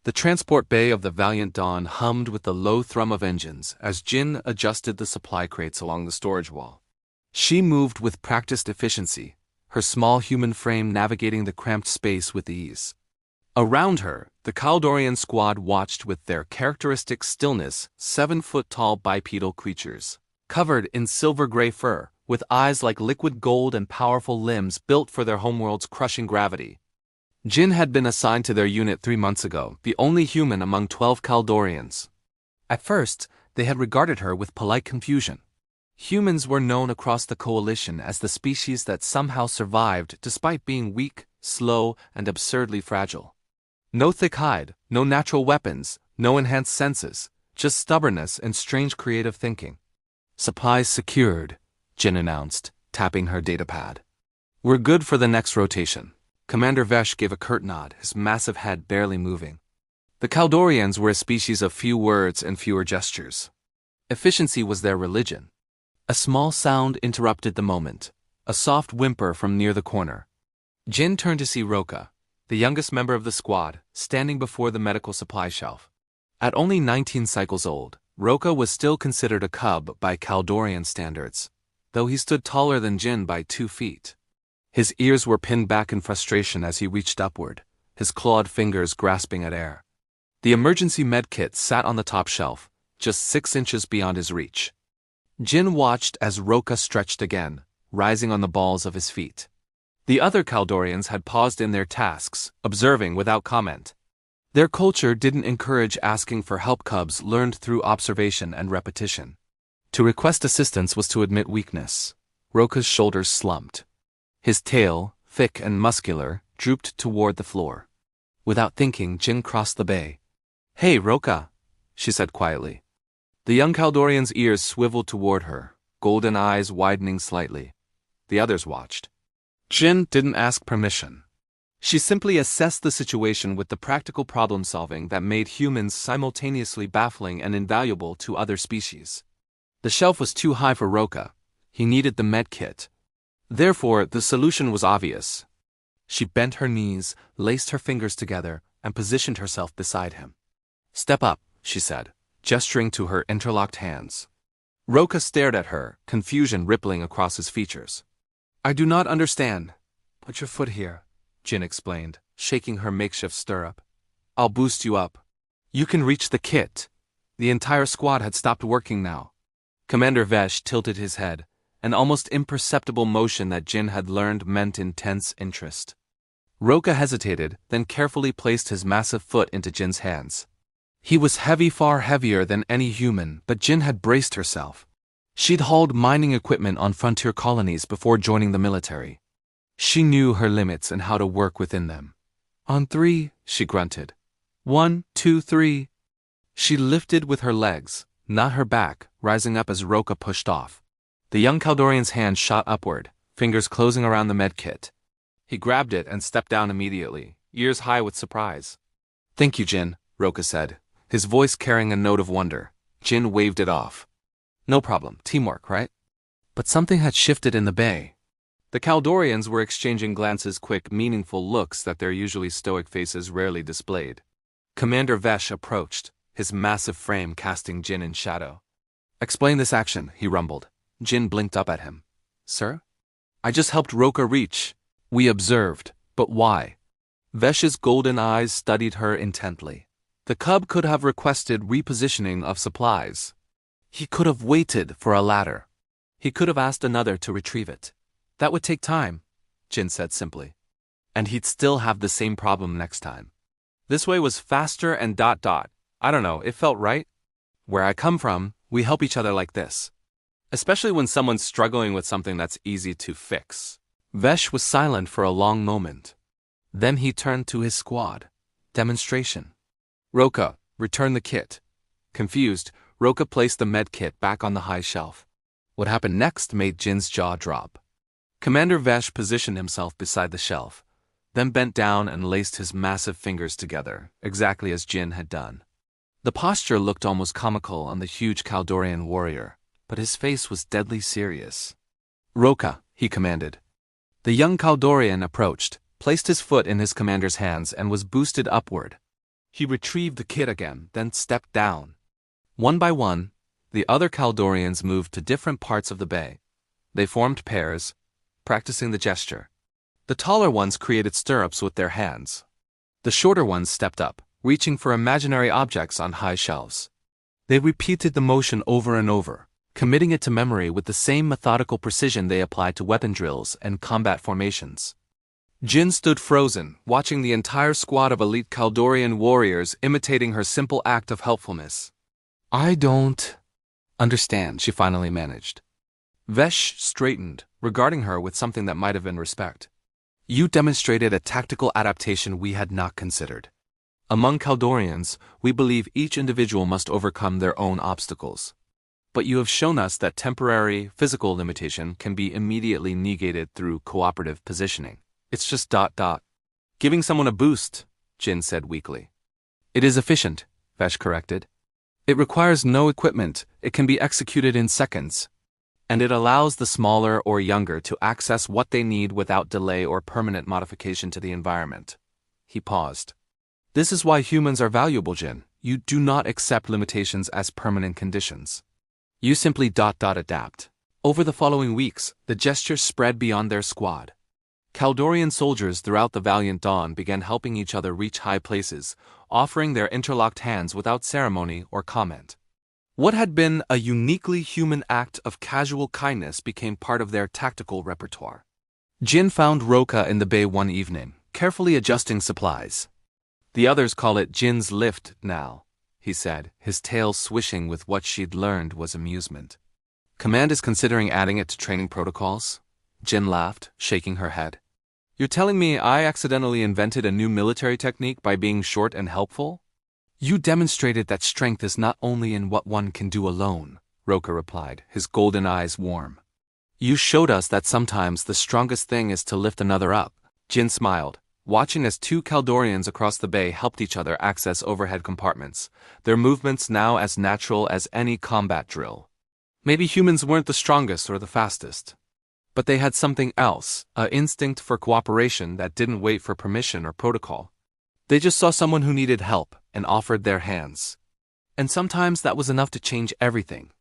The transport bay of the Valiant Dawn hummed with the low thrum of engines as Jin adjusted the supply crates along the storage wall. She moved with practiced efficiency, her small human frame navigating the cramped space with ease. Around her, the Kaldorian squad watched with their characteristic stillness 7-foot-tall bipedal creatures, covered in silver-gray fur, with eyes like liquid gold and powerful limbs built for their homeworld's crushing gravity. Jin had been assigned to their unit 3 months ago, the only human among 12 Kaldorians. At first, they had regarded her with polite confusion. Humans were known across the coalition as the species that somehow survived despite being weak, slow, and absurdly fragile. No thick hide, no natural weapons, no enhanced senses, just stubbornness and strange creative thinking. "Supplies secured," Jin announced, tapping her datapad. "We're good for the next rotation." Commander Vesh gave a curt nod, his massive head barely moving. The Kaldorians were a species of few words and fewer gestures. Efficiency was their religion. A small sound interrupted the moment, a soft whimper from near the corner. Jin turned to see Roka, the youngest member of the squad, standing before the medical supply shelf. At only 19 cycles old, Roka was still considered a cub by Kaldorian standards, though he stood taller than Jin by 2 feet. His ears were pinned back in frustration as he reached upward, his clawed fingers grasping at air. The emergency med kit sat on the top shelf, just 6 inches beyond his reach. Jin watched as Roka stretched again, rising on the balls of his feet. The other Kaldorians had paused in their tasks, observing without comment. Their culture didn't encourage asking for help. Cubs learned through observation and repetition. To request assistance was to admit weakness. Roka's shoulders slumped. His tail, thick and muscular, drooped toward the floor. Without thinking, Jin crossed the bay. "Hey, Roka," she said quietly. The young Kaldorian's ears swiveled toward her, golden eyes widening slightly. The others watched. Jin didn't ask permission. She simply assessed the situation with the practical problem-solving that made humans simultaneously baffling and invaluable to other species. The shelf was too high for Roka. He needed the med kit. Therefore, the solution was obvious. She bent her knees, laced her fingers together, and positioned herself beside him. "Step up," she said, gesturing to her interlocked hands. Roka stared at her, confusion rippling across his features. "I do not understand." "Put your foot here," Jin explained, shaking her makeshift stirrup. "I'll boost you up. You can reach the kit." The entire squad had stopped working now. Commander Vesh tilted his head, an almost imperceptible motion that Jin had learned meant intense interest. Roka hesitated, then carefully placed his massive foot into Jin's hands. He was heavy, far heavier than any human, but Jin had braced herself. She'd hauled mining equipment on frontier colonies before joining the military. She knew her limits and how to work within them. "On 3, she grunted. 1, 2, 3. She lifted with her legs, not her back, rising up as Roka pushed off. The young Kaldorian's hand shot upward, fingers closing around the medkit. He grabbed it and stepped down immediately, ears high with surprise. "Thank you, Jin," Roka said, his voice carrying a note of wonder. Jin waved it off. "No problem, teamwork, right?" But something had shifted in the bay. The Kaldorians were exchanging glances, quick, meaningful looks that their usually stoic faces rarely displayed. Commander Vesh approached, his massive frame casting Jin in shadow. "Explain this action," he rumbled. Jin blinked up at him. "Sir? I just helped Roka reach." "We observed, but why?" Vesh's golden eyes studied her intently. The cub could have requested repositioning of supplies. He could have waited for a ladder. He could have asked another to retrieve it. "That would take time," Jin said simply. "And he'd still have the same problem next time. This way was faster and ... I don't know, it felt right. Where I come from, we help each other like this. Especially when someone's struggling with something that's easy to fix." Vesh was silent for a long moment. Then he turned to his squad. Demonstration. "Roka, return the kit." Confused, Roka placed the med kit back on the high shelf. What happened next made Jin's jaw drop. Commander Vesh positioned himself beside the shelf, then bent down and laced his massive fingers together, exactly as Jin had done. The posture looked almost comical on the huge Kaldorian warrior, but his face was deadly serious. "Roka," he commanded. The young Kaldorian approached, placed his foot in his commander's hands, and was boosted upward. He retrieved the kit again, then stepped down. One by one, the other Kaldorians moved to different parts of the bay. They formed pairs, practicing the gesture. The taller ones created stirrups with their hands. The shorter ones stepped up, reaching for imaginary objects on high shelves. They repeated the motion over and over, committing it to memory with the same methodical precision they applied to weapon drills and combat formations. Jin stood frozen, watching the entire squad of elite Kaldorian warriors imitating her simple act of helpfulness. "I don't understand," she finally managed. Vesh straightened, regarding her with something that might have been respect. "You demonstrated a tactical adaptation we had not considered. Among Kaldorians, we believe each individual must overcome their own obstacles. But you have shown us that temporary physical limitation can be immediately negated through cooperative positioning. It's just ... Giving someone a boost," Jin said weakly. "It is efficient," Vesh corrected. "It requires no equipment, it can be executed in seconds. And it allows the smaller or younger to access what they need without delay or permanent modification to the environment." He paused. "This is why humans are valuable, Jin. You do not accept limitations as permanent conditions. You simply ... adapt." Over the following weeks, the gesture spread beyond their squad. Kaldorian soldiers throughout the Valiant Dawn began helping each other reach high places, offering their interlocked hands without ceremony or comment. What had been a uniquely human act of casual kindness became part of their tactical repertoire. Jin found Roka in the bay one evening, carefully adjusting supplies. "The others call it Jin's lift now," he said, his tail swishing with what she'd learned was amusement. "Command is considering adding it to training protocols?" Jin laughed, shaking her head. "You're telling me I accidentally invented a new military technique by being short and helpful?" "You demonstrated that strength is not only in what one can do alone," Roka replied, his golden eyes warm. "You showed us that sometimes the strongest thing is to lift another up." Jin smiled, watching as two Kaldorians across the bay helped each other access overhead compartments, their movements now as natural as any combat drill. Maybe humans weren't the strongest or the fastest. But they had something else, an instinct for cooperation that didn't wait for permission or protocol. They just saw someone who needed help and offered their hands. And sometimes that was enough to change everything.